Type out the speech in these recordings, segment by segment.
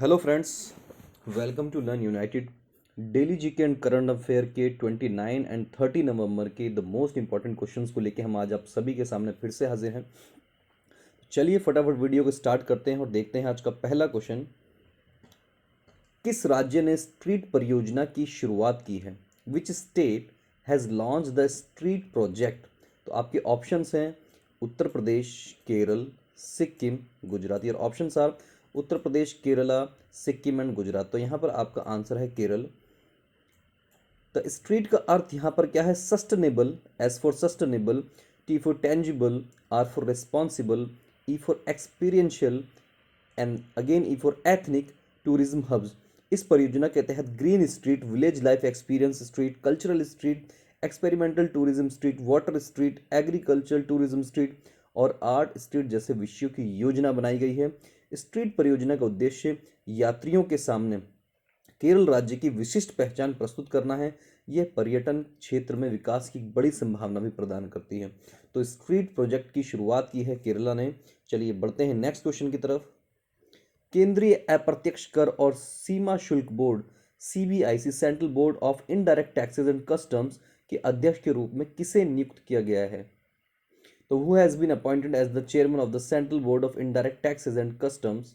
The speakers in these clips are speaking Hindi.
Hello friends, welcome to learn united. Daily GK and current affair के 29 एंड 30 नवंबर के द मोस्ट इंपॉर्टेंट क्वेश्चंस को लेके हम आज आप सभी के सामने फिर से हाजिर हैं। चलिए फटाफट वीडियो को स्टार्ट करते हैं और देखते हैं आज का पहला क्वेश्चन। किस राज्य ने स्ट्रीट परियोजना की शुरुआत की है? Which state has launch the street project? तो आपके ऑप्शंस हैं उत्तर प्रदेश, केरल, सिक्किम, गुजरात। और options are Uttar Pradesh, Kerala, Sikkim and Gujarat. तो यहाँ पर आपका आंसर है केरल। द स्ट्रीट का अर्थ यहाँ पर क्या है? Sustainable, S for sustainable, T for tangible, R for responsible, E for experiential and again E for ethnic tourism hubs. इस परियोजना के तहत green street, village life experience street, cultural street, experimental tourism street, water street, agricultural tourism street और आर्ट स्ट्रीट जैसे विषयों की योजना बनाई गई है। स्ट्रीट परियोजना का उद्देश्य यात्रियों के सामने केरल राज्य की विशिष्ट पहचान प्रस्तुत करना है। यह पर्यटन क्षेत्र में विकास की बड़ी संभावना भी प्रदान करती है। तो स्ट्रीट प्रोजेक्ट की शुरुआत की है केरला ने। चलिए बढ़ते हैं नेक्स्ट क्वेश्चन की तरफ। केंद्रीय अप्रत्यक्ष कर और सीमा शुल्क board CBIC, central board of indirect taxes and customs के अध्यक्ष के रूप में किसे नियुक्त किया गया है? तो who has been appointed as the chairman of the central board of indirect taxes and customs?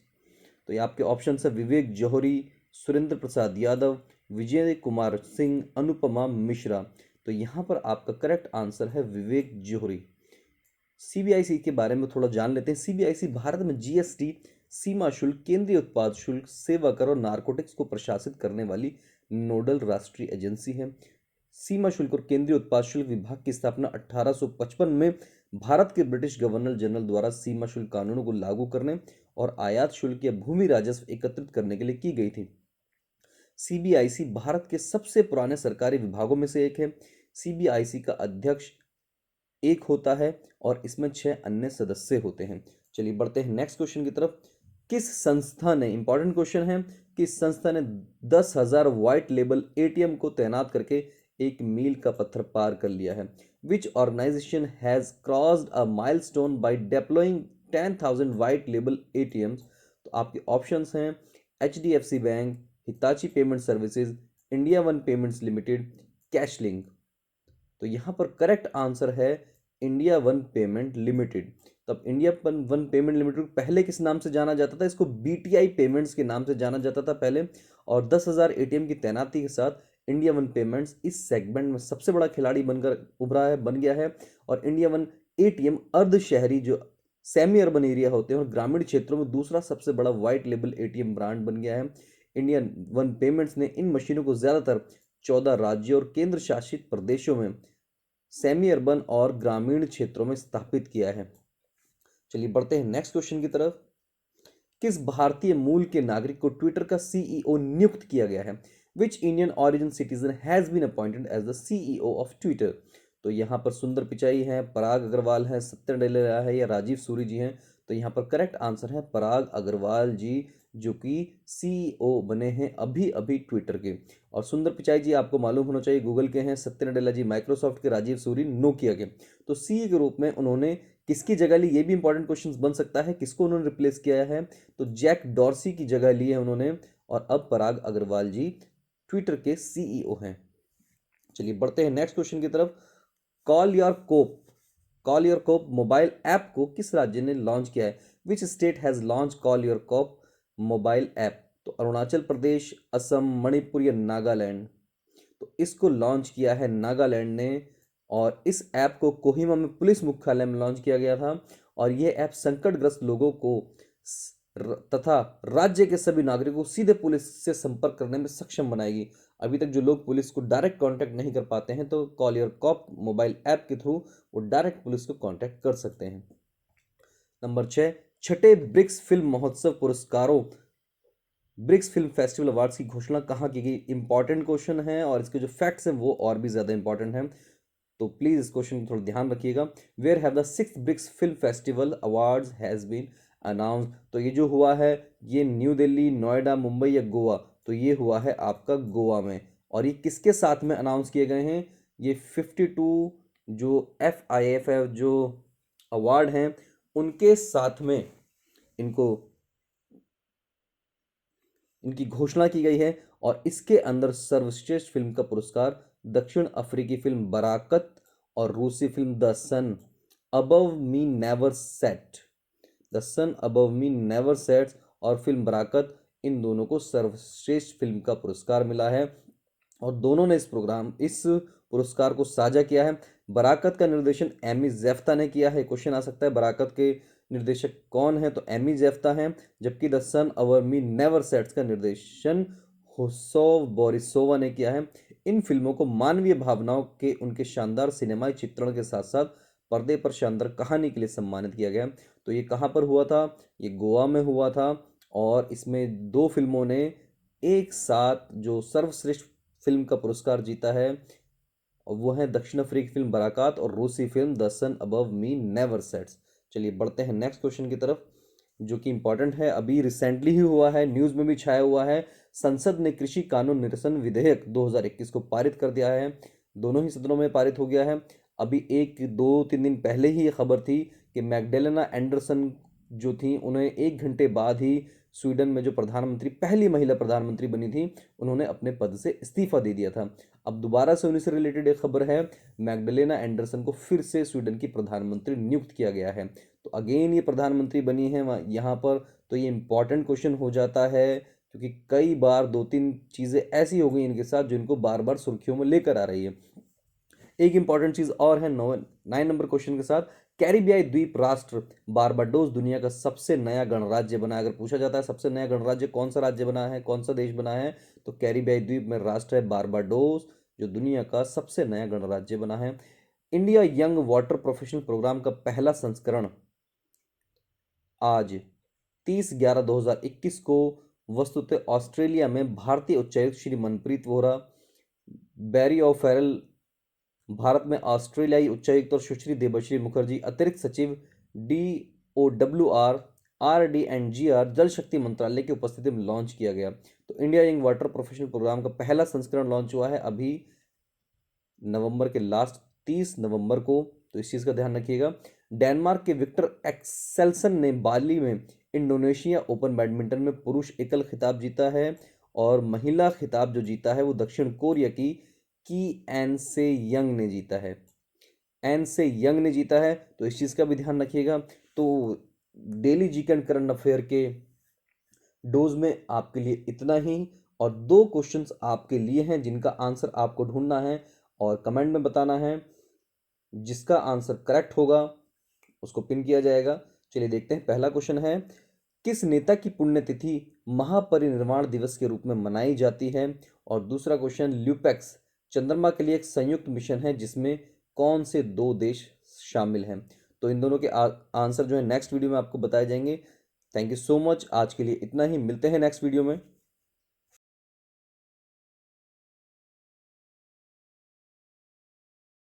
तो ये आपके ऑप्शन है विवेक जौहरी, सुरेंद्र प्रसाद यादव, विजय कुमार सिंह, अनुपमा मिश्रा। तो यहाँ पर आपका करेक्ट आंसर है विवेक जौहरी। सीबीआईसी के बारे में थोड़ा जान लेते हैं। सीबीआईसी भारत में जीएसटी, सीमा शुल्क, केंद्रीय उत्पाद शुल्क, सेवा कर और नारकोटिक्स को प्रशासित करने वाली नोडल राष्ट्रीय एजेंसी है। सीमा शुल्क और केंद्रीय उत्पाद शुल्क विभाग की स्थापना 1855 में भारत के ब्रिटिश गवर्नर जनरल द्वारा सीमा शुल्क कानूनों को लागू करने और आयात शुल्क या भूमि राजस्व एकत्रित करने के लिए की गई थी। सीबीआईसी भारत के सबसे पुराने सरकारी विभागों में से एक है। सीबीआईसी का अध्यक्ष एक होता है और इसमें 6 अन्य सदस्य होते हैं। चलिए बढ़ते हैं नेक्स्ट क्वेश्चन की तरफ। किस संस्था ने, इंपॉर्टेंट क्वेश्चन है, किस संस्था ने 10,000 व्हाइट लेबल एटीएम को तैनात करके एक मील का पत्थर पार कर लिया है? Which organisation has crossed a milestone by deploying 10,000 white label ATMs? तो आपके ऑप्शंस हैं HDFC bank, Hitachi payment services, India one payments limited, Cashlink. तो यहाँ पर करेक्ट आंसर है इंडिया वन पेमेंट लिमिटेड। तब इंडिया वन पेमेंट लिमिटेड पहले किस नाम से जाना जाता था? इसको बीटीआई पेमेंट्स के नाम से जाना जाता था पहले। और 10,000 एटीएम की तैनाती के साथ इंडिया वन पेमेंट्स इस सेगमेंट में सबसे बड़ा खिलाड़ी बनकर उभरा है, बन गया है। और इंडिया वन एटीएम अर्ध शहरी, जो सेमी अर्बन एरिया होते हैं और ग्रामीण क्षेत्रों में दूसरा सबसे बड़ा व्हाइट लेबल एटीएम ब्रांड बन गया है। इंडिया वन पेमेंट्स ने इन मशीनों को ज़्यादातर 14 राज्यों और केंद्र शासित प्रदेशों में सेमी अर्बन और ग्रामीण क्षेत्रों में स्थापित किया है। चलिए बढ़ते हैं नेक्स्ट क्वेश्चन की तरफ। किस भारतीय मूल के नागरिक को ट्विटर का सीईओ नियुक्त किया गया है? Which Indian origin citizen has been appointed as the CEO of Twitter? तो यहाँ पर सुंदर पिचाई है, पराग अग्रवाल है, सत्य डेलेरा है या राजीव सूरी जी हैं? तो यहाँ पर करेक्ट आंसर है पराग अग्रवाल जी, जो कि सीईओ बने हैं अभी अभी ट्विटर के। और सुंदर पिचाई जी आपको मालूम होना चाहिए गूगल के हैं, सत्य नडेला जी माइक्रोसॉफ्ट के, राजीव सूरी नोकिया के। तो सीईओ के रूप में उन्होंने किसकी जगह ली? ये भी इंपॉर्टेंट क्वेश्चन बन सकता है। किसको उन्होंने रिप्लेस किया है? तो जैक डॉर्सी की जगह ली है उन्होंने। और अब पराग अग्रवाल जी ट्विटर के सीईओ हैं। चलिए बढ़ते हैं नेक्स्ट क्वेश्चन की तरफ। Call your cop mobile app को किस राज्य ने लॉन्च किया है? Which state has launch call your cop mobile app? तो अरुणाचल प्रदेश, असम, मणिपुर या नागालैंड? तो इसको लॉन्च किया है नागालैंड ने। और इस ऐप को कोहिमा में पुलिस मुख्यालय में लॉन्च किया गया था। और यह ऐप संकटग्रस्त लोगों को तथा राज्य के सभी नागरिकों को सीधे पुलिस से संपर्क करने में सक्षम बनाएगी। अभी तक जो लोग पुलिस को डायरेक्ट कांटेक्ट नहीं कर पाते हैं, तो call your cop mobile app के थ्रू वो डायरेक्ट पुलिस को कांटेक्ट कर सकते हैं। नंबर 6, छठे ब्रिक्स फिल्म महोत्सव पुरस्कारों ब्रिक्स फिल्म फेस्टिवल अवार्ड्स की घोषणा कहाँ की गई? इंपॉर्टेंट क्वेश्चन है और इसके जो फैक्ट्स हैं वो और भी ज़्यादा इंपॉर्टेंट हैं। तो प्लीज़ इस क्वेश्चन को थोड़ा ध्यान रखिएगा। Where have the 6th BRICS film festival awards has been announce? तो ये जो हुआ है, ये न्यू दिल्ली, नोएडा, मुंबई या गोवा? तो ये हुआ है आपका गोवा में। और ये किसके साथ में अनाउंस किए गए हैं? ये 52 जो FIF है, जो अवार्ड हैं, उनके साथ में इनको इनकी घोषणा की गई है और इसके अंदर सर्वश्रेष्ठ फिल्म का पुरस्कार दक्षिण अफ्रीकी फिल्म बराकत और रूसी film the sun above me never set, the sun above me never sets और फिल्म बराकत, इन दोनों को सर्वश्रेष्ठ फिल्म का पुरस्कार मिला है और दोनों ने इस पुरस्कार को साझा किया है। बराकत का निर्देशन एमी जेफ्ता ने किया है। क्वेश्चन आ सकता है बराकत के निर्देशक कौन है, तो एमी जेफ्ता है, जबकि the sun above me never sets का निर्देशन हुसोव बोरिसोवा ने किया है। इन फिल्मों को मानवीय भावनाओं के उनके शानदार सिनेमाई चित्रण के साथ साथ पर्दे पर शानदार कहानी के लिए सम्मानित किया गया। तो ये कहाँ पर हुआ था, ये गोवा में हुआ था और इसमें दो फिल्मों ने एक साथ जो सर्वश्रेष्ठ फिल्म का पुरस्कार जीता है और वो है दक्षिण अफ्रीकी फिल्म बराकात और रूसी film the sun above me never sets. चलिए बढ़ते हैं नेक्स्ट क्वेश्चन की तरफ, जो कि इंपॉर्टेंट है, अभी रिसेंटली ही हुआ है, न्यूज़ में भी छाया हुआ है। संसद ने कृषि कानून निरसन विधेयक 2021 को पारित कर दिया है। दोनों ही सदनों में पारित हो गया है। अभी एक दो तीन दिन पहले ही ये खबर थी कि मैग्डेलेना एंडरसन जो थी, उन्हें 1 घंटे बाद ही स्वीडन में जो प्रधानमंत्री, पहली महिला प्रधानमंत्री बनी थी, उन्होंने अपने पद से इस्तीफा दे दिया था। अब दोबारा से उन्हीं से रिलेटेड एक खबर है, मैग्डेलेना एंडरसन को फिर से स्वीडन की प्रधानमंत्री नियुक्त किया गया है। तो अगेन ये प्रधानमंत्री बनी है यहाँ पर। तो ये इंपॉर्टेंट क्वेश्चन हो जाता है क्योंकि कई बार दो तीन चीज़ें ऐसी हो गई इनके साथ जो इनको बार बार सुर्खियों में लेकर आ रही है। एक इंपॉर्टेंट चीज और है 9 नंबर क्वेश्चन के साथ, कैरिबियाई द्वीप राष्ट्र बारबाडोस दुनिया का सबसे नया गणराज्य बना है। अगर पूछा जाता है सबसे नया गणराज्य कौन सा राज्य बना है, कौन सा देश बना है, तो कैरिबियाई द्वीप में राष्ट्र है बारबाडोस, जो दुनिया का सबसे नया गणराज्य बना है। India young water professional programme का पहला संस्करण आज 30/11/2021 को वस्तुतः ऑस्ट्रेलिया में भारतीय उच्चायुक्त श्री मनप्रीत वोरा, बैरी ऑफ फेरल भारत में ऑस्ट्रेलियाई उच्चायुक्त और सुश्री देबश्री मुखर्जी, अतिरिक्त सचिव DOWR RD एंड GR जल शक्ति मंत्रालय की उपस्थिति में लॉन्च किया गया। तो India young water professional programme का पहला संस्करण लॉन्च हुआ है अभी नवंबर के लास्ट 30 नवंबर को, तो इस चीज़ का ध्यान रखिएगा। डेनमार्क के विक्टर एक्सेल्सन ने बाली में इंडोनेशिया ओपन बैडमिंटन में पुरुष एकल खिताब जीता है और महिला खिताब जो जीता है वो दक्षिण कोरिया की एन से यंग ने जीता है। एन से यंग ने जीता है, तो इस चीज़ का भी ध्यान रखिएगा। तो daily GK and current affair के डोज में आपके लिए इतना ही और दो क्वेश्चंस आपके लिए हैं जिनका आंसर आपको ढूंढना है और कमेंट में बताना है। जिसका आंसर करेक्ट होगा उसको पिन किया जाएगा। चलिए देखते हैं, पहला क्वेश्चन है, किस नेता की पुण्यतिथि महापरिनिर्वाण दिवस के रूप में मनाई जाती है, और दूसरा क्वेश्चन, ल्यूपेक्स चंद्रमा के लिए एक संयुक्त मिशन है जिसमें कौन से दो देश शामिल हैं। तो इन दोनों के आंसर जो है नेक्स्ट वीडियो में आपको बताए जाएंगे। थैंक यू सो मच, आज के लिए इतना ही, मिलते हैं नेक्स्ट वीडियो में।